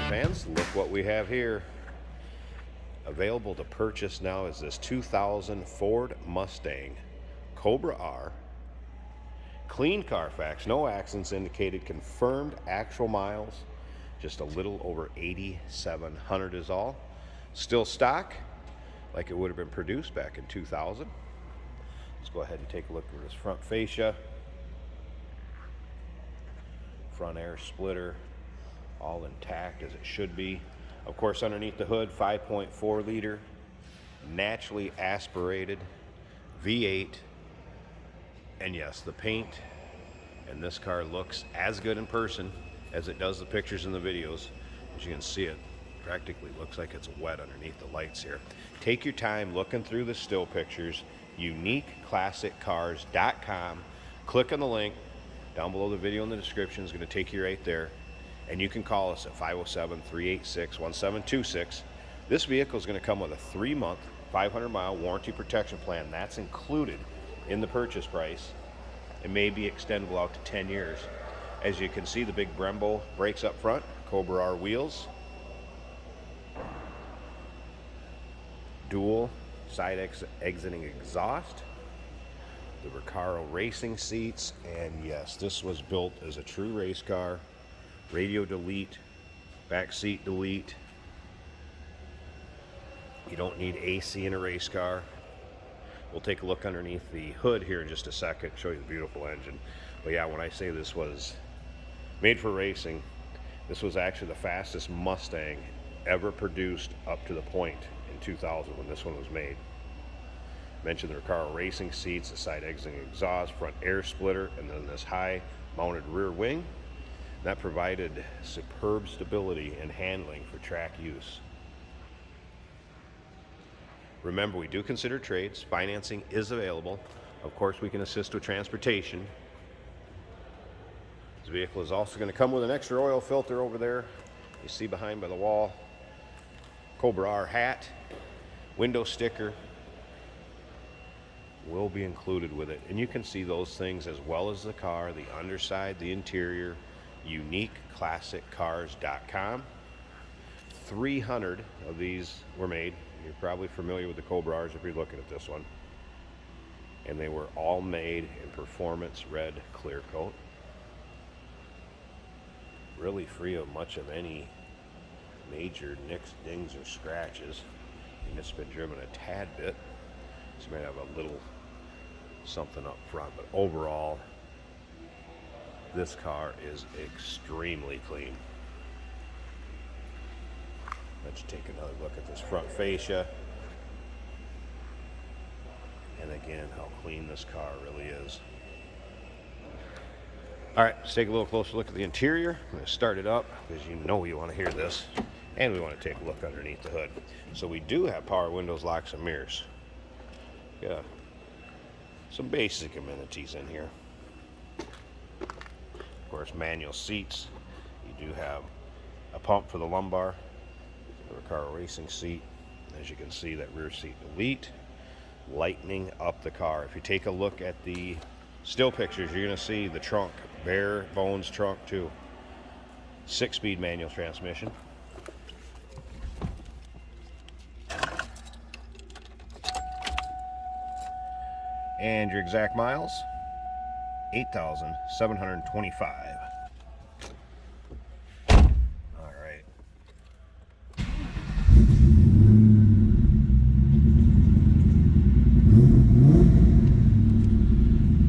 fans, look what we have here. Available to purchase now is this 2000 Ford Mustang Cobra R. Clean Carfax, no accidents indicated, confirmed actual miles, just a little over 8,700 is all. Still stock, like it would have been produced back in 2000. Let's go ahead and take a look at this front fascia. Front air splitter, all intact as it should be. Of course, underneath the hood, 5.4 liter, naturally aspirated V8. And yes, the paint and this car looks as good in person as it does the pictures and the videos. As you can see, it practically looks like it's wet underneath the lights here. Take your time looking through the still pictures. UniqueClassicCars.com. Click on the link down below the video in the description. Is going to take you right there. And you can call us at 507-386-1726. This vehicle is going to come with a 3-month, 500-mile warranty protection plan. That's included in the purchase price. It may be extendable out to 10 years. As you can see, the big Brembo brakes up front, Cobra R wheels, dual side exiting exhaust, the Recaro racing seats, and yes, this was built as a true race car. Radio delete, back seat delete. You don't need AC in a race car. We'll take a look underneath the hood here in just a second, show you the beautiful engine. But yeah, when I say this was made for racing, this was actually the fastest Mustang ever produced up to the point in 2000 when this one was made. Mentioned the Recaro racing seats, the side exiting exhaust, front air splitter, and then this high mounted rear wing. That provided superb stability and handling for track use. Remember, we do consider trades. Financing is available. Of course, we can assist with transportation. This vehicle is also going to come with an extra oil filter over there. You see behind by the wall. Cobra R hat, window sticker will be included with it. And you can see those things as well as the car, the underside, the interior. UniqueClassicCars.com. 300 of these were made. You're probably familiar with the Cobra R's if you're looking at this one. And they were all made in performance red clear coat. Really free of much of any major nicks, dings, or scratches. And it's been driven a tad bit. So you might have a little something up front, but overall, this car is extremely clean. Let's take another look at this front fascia. And again, how clean this car really is. All right, let's take a little closer look at the interior. I'm going to start it up because you know you want to hear this. And we want to take a look underneath the hood. So we do have power windows, locks, and mirrors. Yeah, some basic amenities in here. Of course, manual seats. You do have a pump for the lumbar, the Recaro racing seat. As you can see, that rear seat delete, lightening up the car. If you take a look at the still pictures, you're going to see the trunk, bare bones trunk too. 6-speed manual transmission. And your exact miles, 8,725. All right.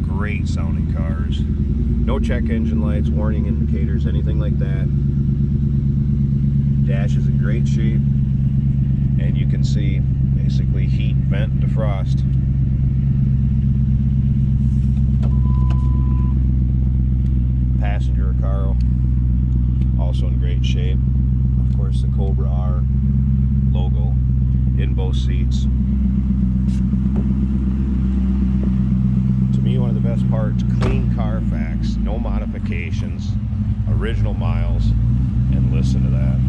Great sounding cars. No check engine lights, warning indicators, anything like that. Dash is in great shape. And you can see basically heat, vent, defrost. Passenger Recaro, also in great shape. Of course, the Cobra R logo in both seats. To me, one of the best parts, clean Carfax, no modifications, original miles, and listen to that.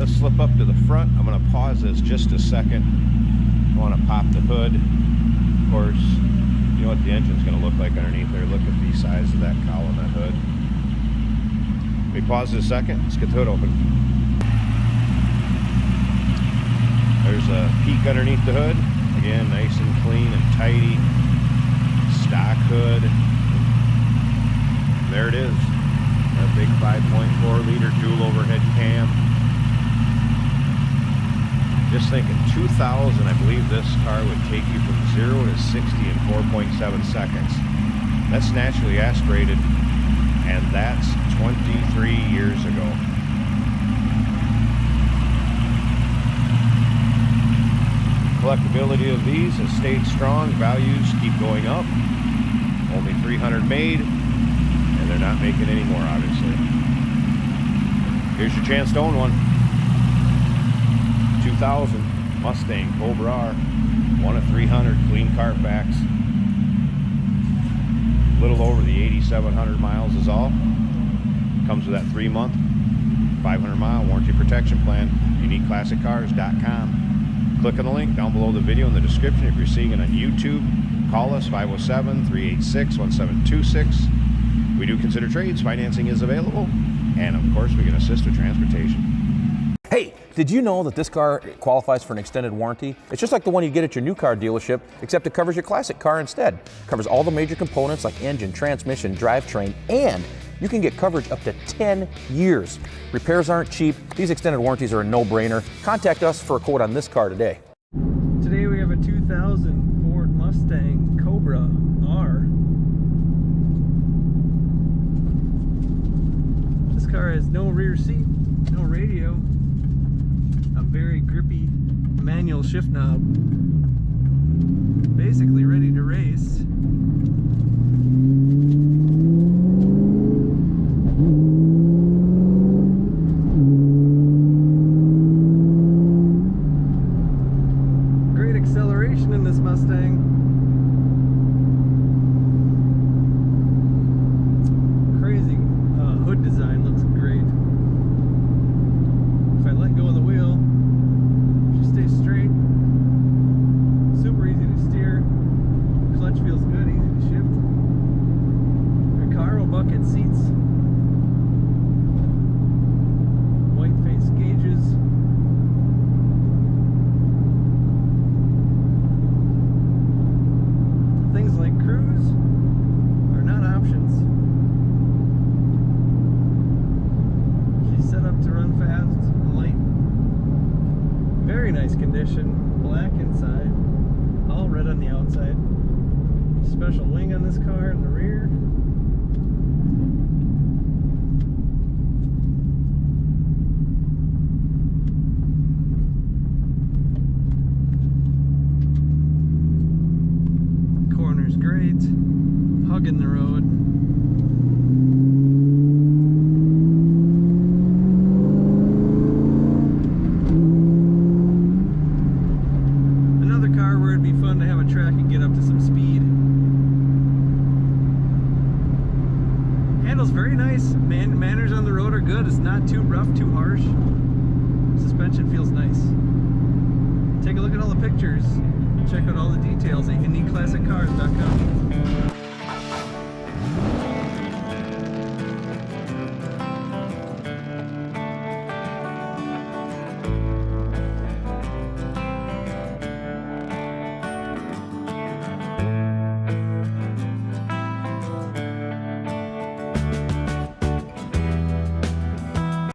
to slip up to the front. I'm going to pause this just a second. I want to pop the hood. Of course, you know what the engine's going to look like underneath there. Look at the size of that column, that hood. We pause this a second. Let's get the hood open. There's a peek underneath the hood. Again, nice and clean and tidy. Stock hood. There it is. Our big 5.4 liter dual overhead cam. Just thinking, 2000, I believe this car would take you from 0 to 60 in 4.7 seconds. That's naturally aspirated, and that's 23 years ago. Collectability of these has stayed strong. Values keep going up. Only 300 made, and they're not making any more, obviously. Here's your chance to own one. 2000 Mustang Cobra R, 1 of 300, clean Carfax. A little over the 8,700 miles is all. Comes with that 3-month, 500-mile warranty protection plan. UniqueClassicCars.com. Click on the link down below the video in the description. If you're seeing it on YouTube, call us 507-386-1726. We do consider trades. Financing is available. And of course, we can assist with transportation. Hey, did you know that this car qualifies for an extended warranty? It's just like the one you get at your new car dealership, except it covers your classic car instead. It covers all the major components like engine, transmission, drivetrain, and you can get coverage up to 10 years. Repairs aren't cheap. These extended warranties are a no-brainer. Contact us for a quote on this car today. Today we have a 2000 Ford Mustang Cobra R. This car has no rear seat, no radio, a very grippy manual shift knob. Basically ready to race. Great acceleration in this Mustang. Crazy hood design, looks great. If I let go of the wheel, just stay straight. Super easy to steer. Clutch feels good, easy to shift. Recaro bucket seats. White face gauges. Things like cruise are not options. She's set up to run fast and light. Very nice condition. Black inside. All red on the outside. Special wing on this car in the rear. Corner's great. Hugging the road. Another car where it'd be fun to have a track and get up to some speed. Handles very nice. Manners on the road are good. It's not too rough, too harsh. Suspension feels nice. Take a look at all the pictures. Check out all the details at UniqueClassicCars.com.